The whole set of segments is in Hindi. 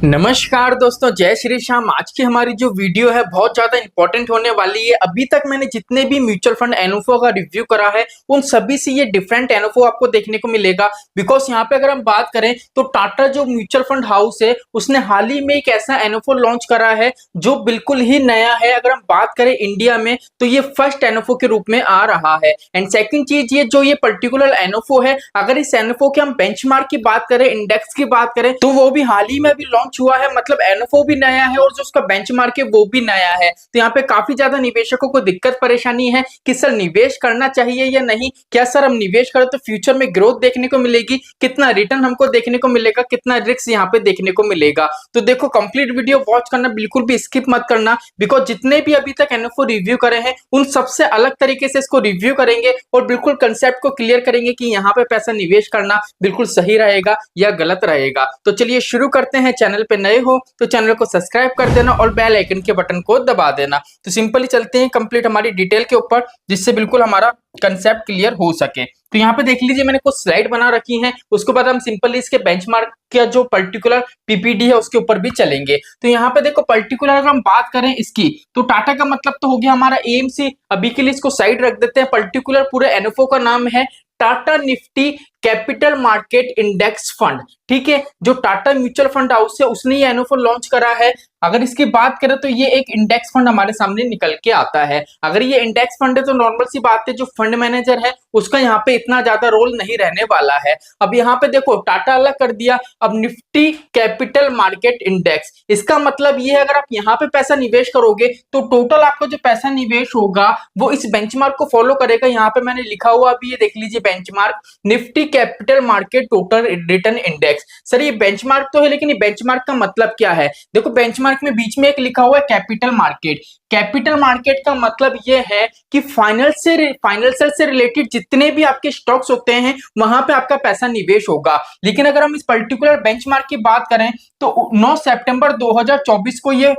नमस्कार दोस्तों, जय श्री श्याम। आज की हमारी जो वीडियो है बहुत ज्यादा इंपॉर्टेंट होने वाली है। अभी तक मैंने जितने भी म्यूचुअल फंड एनएफओ का रिव्यू करा है उन सभी से ये डिफरेंट एनएफओ आपको देखने को मिलेगा। बिकॉज यहाँ पे अगर हम बात करें तो टाटा जो म्यूचुअल फंड हाउस है उसने हाल ही में एक ऐसा एनएफओ लॉन्च करा है जो बिल्कुल ही नया है। अगर हम बात करें इंडिया में तो ये फर्स्ट एनएफओ के रूप में आ रहा है। एंड सेकंड चीज, ये जो ये पर्टिकुलर एनएफओ है, अगर इस एनएफओ के हम बेंचमार्क की बात करें, इंडेक्स की बात करें, तो वो भी हाल ही में अभी लॉन्च हुआ है। मतलब एनएफओ भी नया है और जो उसका बेंचमार्क है वो भी नया है। तो यहाँ पे काफी ज्यादा निवेशकों को दिक्कत परेशानी है कि सर निवेश करना चाहिए या नहीं, क्या सर हम निवेश करें तो फ्यूचर में ग्रोथ देखने को मिलेगी, कितना रिटर्न हमको देखने को मिलेगा, कितना रिस्क यहाँ पे देखने को मिलेगा। तो देखो, कंप्लीट वीडियो वॉच करना, बिल्कुल भी स्किप मत करना। बिकॉज जितने भी अभी तक एनएफओ रिव्यू करे हैं उन सबसे अलग तरीके से इसको रिव्यू करेंगे और बिल्कुल कंसेप्ट को क्लियर करेंगे कि यहाँ पे पैसा निवेश करना बिल्कुल सही रहेगा या गलत रहेगा। तो चलिए शुरू करते हैं। चैनल पे नए हो तो चैनल को सब्सक्राइब कर देना और बेल आइकन के बटन को दबा देना। तो सिंपली चलते हैं कंप्लीट हमारी डिटेल के ऊपर, जिससे बिल्कुल हमारा कंसेप्ट क्लियर हो सके। तो यहाँ पे देख लीजिए, मैंने कुछ स्लाइड बना रखी हैं, उसके बाद हम सिंपली इसके बेंचमार्क का जो पर्टिकुलर पीपीडी है उसके ऊपर भी चलेंगे। तो यहाँ पे देखो, पर्टिकुलर अगर हम बात करें इसकी, तो टाटा का मतलब तो हो गया हमारा एएमसी। अभी के लिए इसको साइड रख देते हैं। पर्टिकुलर पूरे एनएफओ का नाम है Tata Nifty capital market index fund. ठीक है, जो टाटा म्यूचुअल फंड हाउस है उसने ये एनएफओ लॉन्च करा है। अगर इसकी बात करें तो ये एक इंडेक्स फंड हमारे सामने निकल के आता है। अगर ये इंडेक्स फंड है तो नॉर्मल सी बात है, जो फंड मैनेजर है उसका यहाँ पे इतना ज्यादा रोल नहीं रहने वाला है। अब यहाँ पे देखो, टाटा अलग कर दिया, अब निफ्टी कैपिटल मार्केट इंडेक्स। इसका मतलब ये है, अगर आप यहाँ पे पैसा निवेश करोगे तो टोटल आपका जो पैसा निवेश होगा वो इस बेंचमार्क को फॉलो करेगा। यहाँ पे मैंने लिखा हुआ अभी, ये देख लीजिए benchmark, Nifty capital market total return index. Sir ये बेंचमार्क तो है, लेकिन ये बेंचमार्क का मतलब क्या है? देखो, बेंचमार्क में बीच में एक लिखा हुआ है कैपिटल मार्केट। कैपिटल मार्केट का मतलब ये है कि फाइनेंशियल से रिलेटेड जितने भी आपके स्टॉक्स होते हैं वहां पे आपका पैसा निवेश होगा। लेकिन अगर हम इस पर्टिकुलर बेंचमार्क की बात करें तो 9 सितंबर 2024 को ये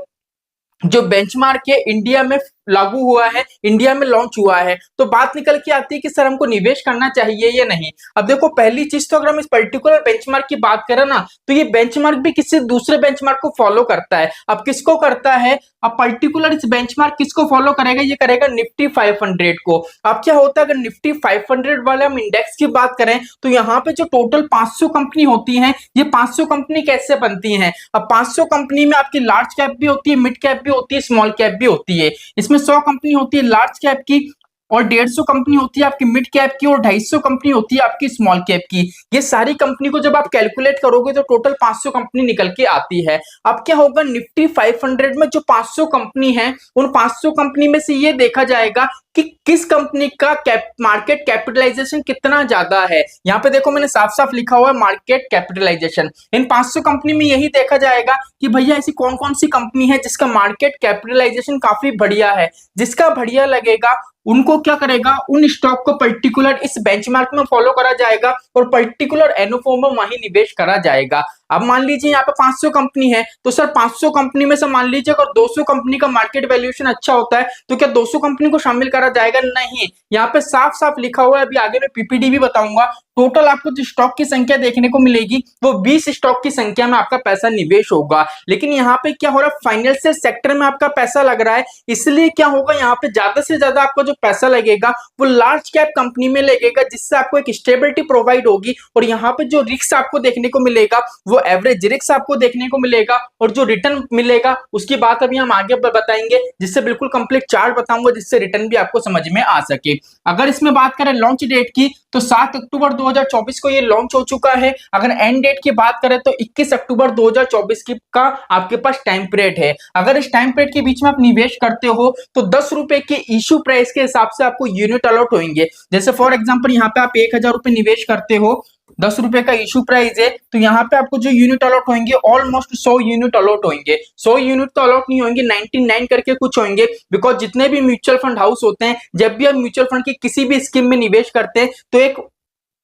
जो बेंचमार्क है इंडिया में लागू हुआ है, इंडिया में लॉन्च हुआ है। तो बात निकल के आती है कि सर हमको निवेश करना चाहिए या नहीं। अब देखो, पहली चीज तो अगर हम इस पर्टिकुलर बेंचमार्क की बात करें ना, तो ये बेंचमार्क भी किसी दूसरे बेंचमार्क को फॉलो करता है। अब किसको करता है? अब पर्टिकुलर इस बेंचमार्क किसको फॉलो करेगा? ये करेगा निफ्टी 500 को। अब क्या होता है, अगर निफ्टी 500 वाले हम इंडेक्स की बात करें तो यहाँ पे जो टोटल 500 कंपनी होती है, ये 500 कंपनी कैसे बनती है? अब 500 कंपनी में आपकी लार्ज कैप भी होती है, मिड कैप भी होती है, स्मॉल कैप भी होती है। इसमें 100 कंपनी होती है लार्ज कैप की और 150 कंपनी होती है आपकी मिड कैप की और 250 कंपनी होती है आपकी स्मॉल कैप की। ये सारी कंपनी को जब आप कैलकुलेट करोगे तो टोटल 500 कंपनी निकल के आती है। अब क्या होगा, निफ्टी 500 में जो 500 कंपनी है उन 500 कंपनी में से ये देखा जाएगा कि किस कंपनी का मार्केट कैपिटलाइजेशन कितना ज्यादा है। यहाँ पे देखो, मैंने साफ साफ लिखा हुआ है मार्केट कैपिटलाइजेशन। इन 500 कंपनी में यही देखा जाएगा कि भैया ऐसी कौन कौन सी कंपनी है जिसका मार्केट कैपिटलाइजेशन काफी बढ़िया है। जिसका बढ़िया लगेगा उनको क्या करेगा, उन स्टॉक को पर्टिकुलर इस बेंचमार्क में फॉलो करा जाएगा और पर्टिकुलर एनएफओ में वहीं निवेश करा जाएगा। अब मान लीजिए यहाँ पे 500 कंपनी है, तो सर 500 कंपनी में से मान लीजिए अगर 200 कंपनी का मार्केट वैल्यूएशन अच्छा होता है तो क्या 200 कंपनी को शामिल करा जाएगा? नहीं, यहाँ पे साफ साफ लिखा हुआ है, अभी आगे मैं पीपीडी भी बताऊंगा। टोटल आपको जो स्टॉक की संख्या देखने को मिलेगी वो 20 स्टॉक की संख्या में आपका पैसा निवेश होगा। लेकिन यहाँ पे क्या हो रहा है, फाइनेंशियल सेक्टर में आपका पैसा लग रहा है, इसलिए क्या होगा, यहाँ पे ज्यादा से ज्यादा आपका जो पैसा लगेगा वो लार्ज कैप कंपनी में लगेगा, जिससे आपको एक स्टेबिलिटी प्रोवाइड होगी। और यहाँ पे जो रिस्क आपको देखने को मिलेगा वो एवरेज रिस्क आपको देखने को मिलेगा, और जो रिटर्न मिलेगा उसकी बात अभी हम आगे बताएंगे, जिससे बिल्कुल कंप्लीट चार्ट बताऊंगा, जिससे रिटर्न भी आपको समझ में आ सके। अगर इसमें बात करें लॉन्च डेट की तो 7 अक्टूबर 2024 को ये लॉन्च हो चुका है। अगर एंड डेट की बात करें तो 21 अक्टूबर 2024 की का आपके पास टाइम पीरियड है। अगर इस टाइम पीरियड के बीच में आप निवेश करते हो तो 10 रुपए के इश्यू प्राइस के हिसाब से आपको यूनिट अलॉट होंगे। जैसे फॉर एग्जांपल यहाँ पे आप 1000 रुपए निवेश करते हो, 10 रुपए का इशू प्राइस है, तो यहाँ पे आपको जो यूनिट अलॉट होंगे ऑलमोस्ट 100 यूनिट अलॉट होंगे। 100 यूनिट तो अलॉट नहीं होंगे, 99 करके कुछ होंगे। बिकॉज जितने भी म्यूचुअल फंड हाउस होते हैं, जब भी आप म्यूचुअल फंड की किसी भी स्कीम में निवेश करते हैं तो एक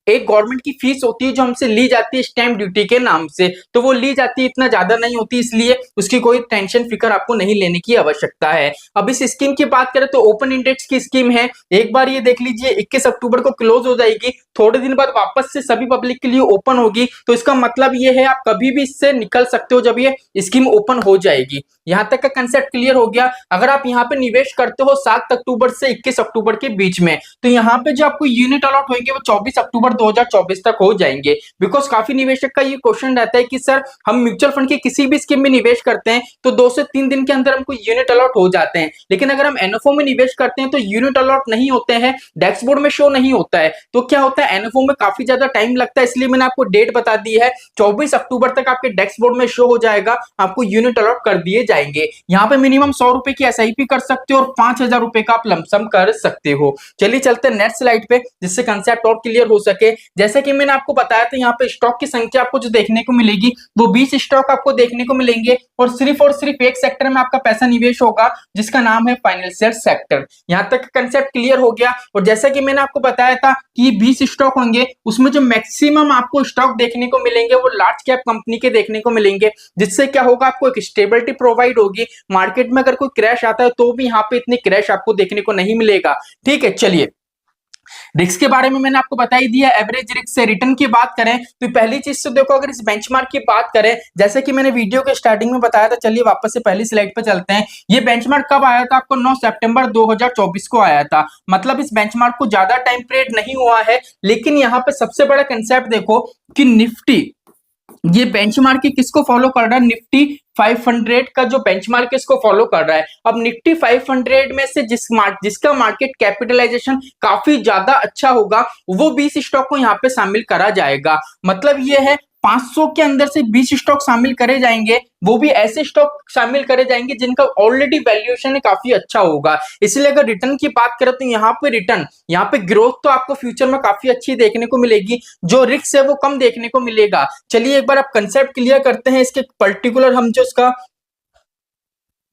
एक गवर्नमेंट की फीस होती है जो हमसे ली जाती है स्टैंप ड्यूटी के नाम से, तो वो ली जाती है, इतना ज्यादा नहीं होती, इसलिए उसकी कोई टेंशन फिक्र आपको नहीं लेने की आवश्यकता है। अब इस स्कीम की बात करें तो ओपन इंडेक्स की स्कीम है, एक बार ये देख लीजिए 21 अक्टूबर को क्लोज हो जाएगी, थोड़े दिन बाद वापस से सभी पब्लिक के लिए ओपन होगी। तो इसका मतलब ये है आप कभी भी इससे निकल सकते हो जब ये स्कीम ओपन हो जाएगी। यहां तक का कंसेप्ट क्लियर हो गया। अगर आप यहाँ पे निवेश करते हो 7 अक्टूबर से 21 अक्टूबर के बीच में, तो यहाँ पे जो आपको यूनिट अलॉट होंगे वो 24 अक्टूबर 2024 तक हो जाएंगे। बिकॉज काफी निवेशक का ये क्वेश्चन रहता है कि सर हम म्यूचुअल फंड की किसी भी स्कीम में निवेश करते हैं तो 2 से 3 दिन के अंदर हमको यूनिट अलॉट हो जाते हैं, लेकिन अगर हम एनएफओ में निवेश करते हैं तो यूनिट अलॉट नहीं होते हैं, डेस्क बोर्ड में शो नहीं होता है। तो क्या होता है, एनएफओ में काफी ज्यादा टाइम लगता है, इसलिए मैंने आपको डेट बता दी है 24 अक्टूबर तक आपके डेस्क बोर्ड में शो हो जाएगा, आपको यूनिट अलॉट कर दिए जाएंगे। यहाँ पे मिनिमम 100 रुपए की एसआईपी कर सकते हो और 5,000 रुपए का आप लमसम कर सकते हो। चलिए चलते हैं नेक्स्ट स्लाइड पे, जिससे कंसेप्ट और क्लियर हो सके। जैसे कि मैंने आपको बताया था, यहाँ पे स्टॉक की संख्या आपको जो देखने को मिलेगी वो 20 स्टॉक आपको देखने को मिलेंगे, और सिर्फ एक सेक्टर में आपका पैसा निवेश होगा जिसका नाम है फाइनेंशियल सेक्टर। यहाँ तक कंसेप्ट क्लियर हो गया। और जैसा कि मैंने आपको बताया था कि 20 स्टॉक होंगे, उसमें जो मैक्सिमम आपको स्टॉक देखने को मिलेंगे वो लार्ज कैप कंपनी के देखने को मिलेंगे, जिससे क्या होगा, आपको एक स्टेबिलिटी प्रोवाइड होगी। मार्केट में अगर कोई क्रैश आता है तो भी यहाँ पे इतनी क्रैश आपको देखने को नहीं मिलेगा। ठीक है, चलिए रिस्क के बारे में मैंने आपको बता ही दिया। एवरेज रिस्क से रिटर्न की बात करें तो पहली चीज तो देखो, अगर इस बेंचमार्क की बात करें, जैसे कि मैंने वीडियो के स्टार्टिंग में बताया था, चलिए वापस से पहली स्लाइड पे चलते हैं। ये बेंचमार्क कब आया था, आपको 9 सितंबर 2024 को आया था। मतलब इस बेंचमार्क को ज्यादा टाइम पीरियड नहीं हुआ है, लेकिन यहाँ पे सबसे बड़ा कंसेप्ट देखो कि निफ्टी ये बेंचमार्क किसको फॉलो कर रहा है, निफ्टी 500 का जो बेंचमार्क इसको फॉलो कर रहा है। अब निफ्टी 500 में से जिसका मार्केट कैपिटलाइजेशन काफी ज्यादा अच्छा होगा वो 20 स्टॉक को यहाँ पे शामिल करा जाएगा। मतलब ये है 500 के अंदर से 20 स्टॉक शामिल करे जाएंगे, वो भी ऐसे स्टॉक शामिल करे जाएंगे जिनका ऑलरेडी वैल्यूएशन काफी अच्छा होगा। इसलिए अगर रिटर्न की बात करें तो यहाँ पे ग्रोथ तो आपको फ्यूचर में काफी अच्छी देखने को मिलेगी, जो रिस्क है वो कम देखने को मिलेगा। चलिए एक बार आप कंसेप्ट क्लियर करते हैं इसके पर्टिकुलर, हम जो इसका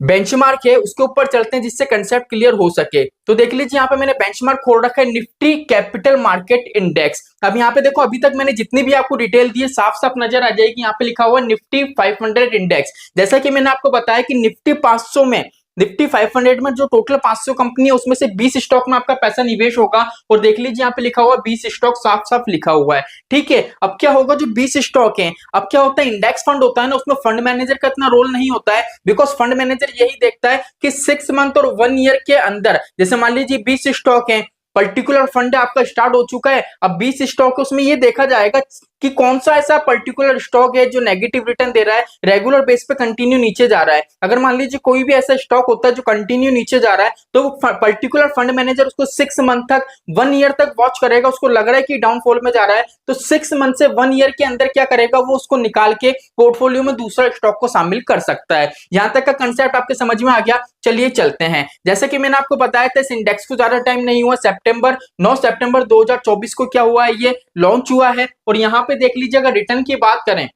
बेंचमार्क है उसके ऊपर चलते हैं जिससे कंसेप्ट क्लियर हो सके। तो देख लीजिए यहाँ पे मैंने बेंचमार्क खोल रखा है निफ्टी कैपिटल मार्केट इंडेक्स। अब यहाँ पे देखो, अभी तक मैंने जितनी भी आपको डिटेल दी है साफ साफ नजर आ जाएगी, यहाँ पे लिखा हुआ निफ्टी 500 इंडेक्स। जैसा कि मैंने आपको बताया कि निफ्टी 500 में, निफ्टी 500 में जो टोटल 500 कंपनी है उसमें से 20 स्टॉक में आपका पैसा निवेश होगा, और देख लीजिए यहाँ पे लिखा हुआ 20 स्टॉक साफ साफ लिखा हुआ है। ठीक है, अब क्या होगा, जो 20 स्टॉक हैं, अब क्या होता है, इंडेक्स फंड होता है ना, उसमें फंड मैनेजर का इतना रोल नहीं होता है, बिकॉज फंड मैनेजर यही देखता है कि 6 मंथ और 1 ईयर के अंदर, जैसे मान लीजिए 20 स्टॉक हैं, पर्टिकुलर फंड आपका स्टार्ट हो चुका है, अब 20 स्टॉक है, उसमें ये देखा जाएगा कि कौन सा ऐसा पर्टिकुलर स्टॉक है जो नेगेटिव रिटर्न दे रहा है, रेगुलर बेस पे कंटिन्यू नीचे जा रहा है। अगर मान लीजिए कोई भी ऐसा स्टॉक होता है जो कंटिन्यू नीचे जा रहा है, तो वो पर्टिकुलर फंड मैनेजर उसको 6 मंथ तक, 1 ईयर तक वॉच करेगा, उसको लग रहा है कि डाउनफॉल में जा रहा है, तो 6 मंथ से 1 ईयर के अंदर क्या करेगा, वो उसको निकाल के पोर्टफोलियो में दूसरा स्टॉक को शामिल कर सकता है। यहां तक का कंसेप्ट आपके समझ में आ गया। चलिए चलते हैं, जैसे कि मैंने आपको बताया था इस इंडेक्स को ज्यादा टाइम नहीं हुआ, 9 सितंबर 2024 को क्या हुआ है, ये लॉन्च हुआ है। और यहाँ पे देख लीजिए, अगर रिटर्न की बात करें,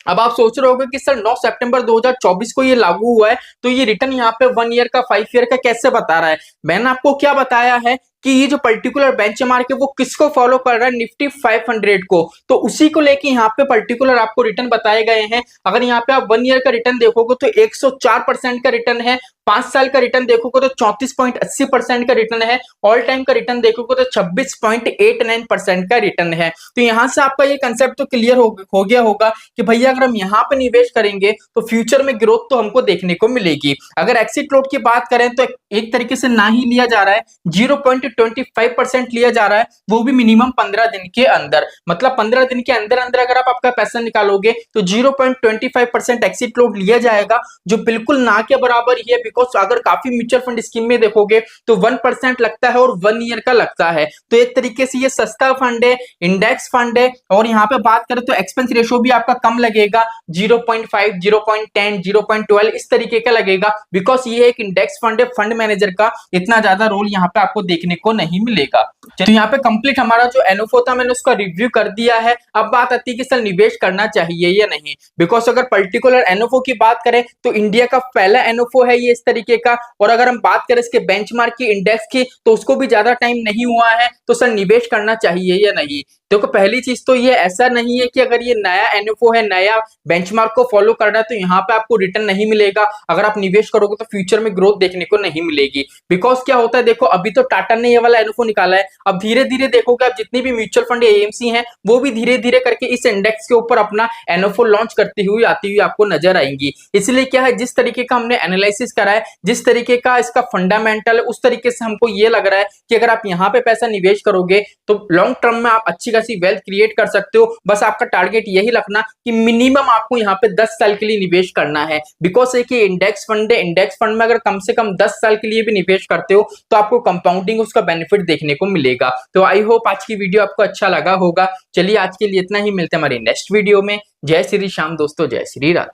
अब आप सोच रहे होंगे कि सर 9 सितंबर 2024 को ये लागू हुआ है, तो ये रिटर्न यहाँ पे 1 ईयर का, 5 ईयर का कैसे बता रहा है। मैंने आपको क्या बताया है कि ये जो पर्टिकुलर बेंचमार्क है वो किसको फॉलो कर रहा है, निफ्टी 500 को, तो उसी को लेके यहाँ पे पर्टिकुलर आपको रिटर्न बताए गए हैं। अगर यहाँ पे आप 1 ईयर का रिटर्न देखोगे तो 104% का रिटर्न है, 5 साल का रिटर्न देखोगे तो 34.80% का रिटर्न है, ऑल टाइम का रिटर्न देखोगे तो 26.89% का रिटर्न है। तो यहाँ से आपका ये कंसेप्ट तो क्लियर हो गया होगा कि भैया अगर हम यहाँ पे निवेश करेंगे तो फ्यूचर में ग्रोथ तो हमको देखने को मिलेगी। अगर एक्सिट लोड की बात करें तो एक तरीके से ना ही लिया जा रहा है, 0.25% लिया जा रहा है, वो भी मिनिमम 15 दिन के अंदर। मतलब 15 दिन के अंदर अंदर अगर आप आपका पैसा निकालोगे तो 0.25% एक्सिट लोड लिया जाएगा, जो बिल्कुल ना के बराबर ही है। बिकॉज अगर काफी म्यूचुअल फंड स्कीम में देखोगे तो 1% लगता है और 1 ईयर का लगता है। तो एक तरीके से ये सस्ता फंड है, इंडेक्स फंड है। और यहाँ पे बात करें तो एक्सपेंस रेशियो भी आपका कम लगेगा, 0.5, 0.10, 0.12 इस तरीके का लगेगा, बिकॉज ये एक इंडेक्स फंड है, फंड मैनेजर का इतना ज्यादा रोल यहाँ पे आपको देखने को नहीं मिलेगा। तो यहाँ पे कंप्लीट हमारा जो एनओफो था मैंने उसका रिव्यू कर दिया है। अब बात आती है कि सर निवेश करना चाहिए या नहीं, बिकॉज अगर पर्टिकुलर एनओफो की बात करें तो इंडिया का पहला एनओफो है ये इस तरीके का। और अगर हम बात करें इसके बेंचमार्क की, इंडेक्स की, तो उसको भी ज्यादा टाइम नहीं हुआ है, तो सर निवेश करना चाहिए या नहीं। देखो पहली चीज तो ये ऐसा नहीं है कि अगर ये नया एनएफओ है, नया बेंचमार्क को फॉलो करना है तो यहाँ पे आपको रिटर्न नहीं मिलेगा। अगर आप निवेश करोगे तो फ्यूचर में ग्रोथ देखने को नहीं मिलेगी। बिकॉज क्या होता है, देखो अभी तो टाटा ने ये वाला एनएफओ निकाला है, अब धीरे धीरे देखोगे आप जितनी भी म्यूचुअल फंड एएमसी हैं वो भी धीरे धीरे करके इस इंडेक्स के ऊपर अपना एनएफओ लॉन्च करती हुई आती हुई आपको नजर आएंगी। इसलिए क्या है, जिस तरीके का हमने एनालिसिस करा है, जिस तरीके का इसका फंडामेंटल है, उस तरीके से हमको ये लग रहा है कि अगर आप यहाँ पे पैसा निवेश करोगे तो लॉन्ग टर्म में आप अच्छी खासी वेल्थ क्रिएट कर सकते हो। बस आपका टारगेट यही रखना कि मिनिमम आपको यहाँ पे 10 साल के लिए निवेश करना है। बिकॉज एक इंडेक्स फंड है, इंडेक्स फंड में अगर कम से कम 10 साल के लिए भी निवेश करते हो तो आपको कंपाउंडिंग उसका बेनिफिट देखने को मिलेगा। तो आई होप आज की वीडियो आपको अच्छा लगा होगा। चलिए आज के लिए इतना ही, मिलते हैं हमारी नेक्स्ट वीडियो में। जय श्री श्याम दोस्तों, जय श्री राधे।